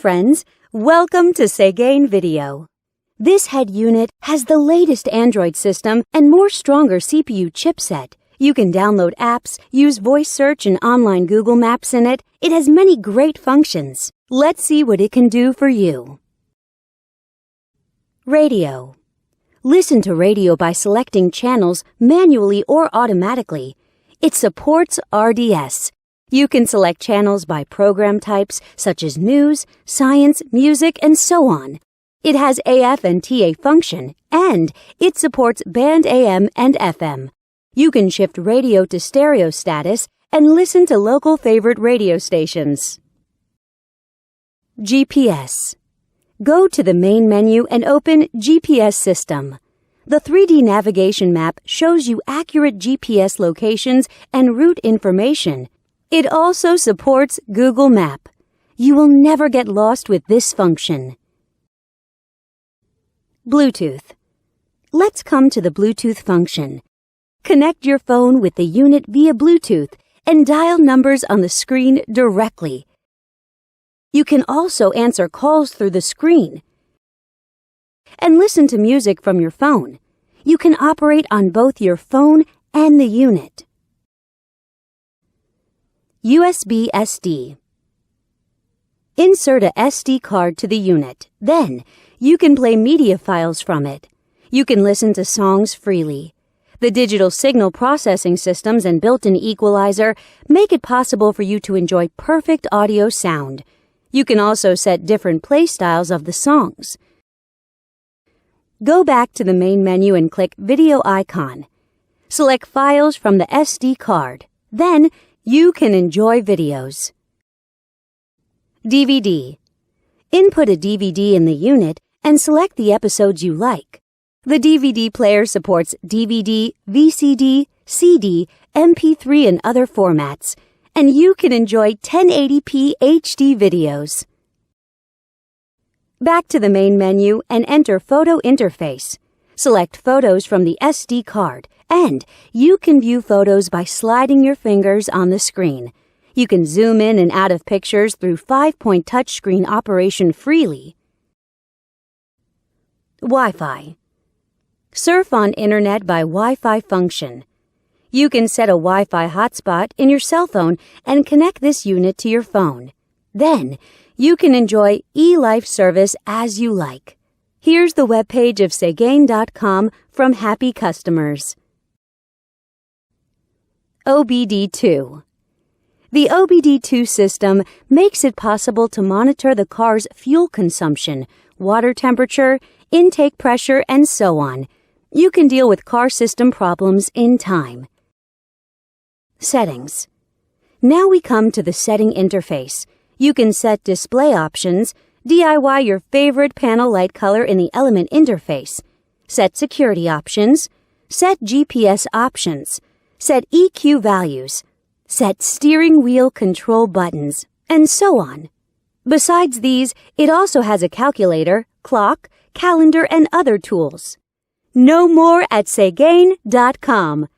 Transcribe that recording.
friends, welcome to Segain Video. This head unit has the latest Android system and more stronger CPU chipset. You can download apps, use voice search and online Google Maps in it. It has many great functions. Let's see what it can do for you. Radio. Listen to radio by selecting channels manually or automatically. It supports RDS. You can select channels by program types such as news, science, music, and so on. It has AF and TA function, and it supports band AM and FM. You can shift radio to stereo status and listen to local favorite radio stations. GPS. Go to the main menu and open GPS System. The 3D navigation map shows you accurate GPS locations and route information. It also supports Google Map. You will never get lost with this function. Bluetooth. Let's come to the Bluetooth function. Connect your phone with the unit via Bluetooth and dial numbers on the screen directly. You can also answer calls through the screen and listen to music from your phone. You can operate on both your phone and the unit. USB SD. Insert a SD card to the unit. Then, you can play media files from it. You can listen to songs freely. The digital signal processing systems and built-in equalizer make it possible for you to enjoy perfect audio sound. You can also set different play styles of the songs. Go back to the main menu and click Video icon. Select Files from the SD card. Then, you can enjoy videos. DVD. Input a DVD in the unit and select the episodes you like. The DVD player supports DVD, VCD, CD, MP3 and other formats, and you can enjoy 1080p HD videos. Back to the main menu and enter Photo Interface. Select photos from the SD card, and you can view photos by sliding your fingers on the screen. You can zoom in and out of pictures through 5-point touchscreen operation freely. Wi-Fi. Surf on Internet by Wi-Fi function. You can set a Wi-Fi hotspot in your cell phone and connect this unit to your phone. Then, you can enjoy eLife service as you like. Here's the webpage of Segain.com from happy customers. OBD2. The OBD2 system makes it possible to monitor the car's fuel consumption, water temperature, intake pressure, and so on. You can deal with car system problems in time. Settings. Now we come to the setting interface. You can set display options, DIY your favorite panel light color in the element interface, set security options, set GPS options, set EQ values, set steering wheel control buttons, and so on. Besides these, it also has a calculator, clock, calendar, and other tools. Know more at Segain.com.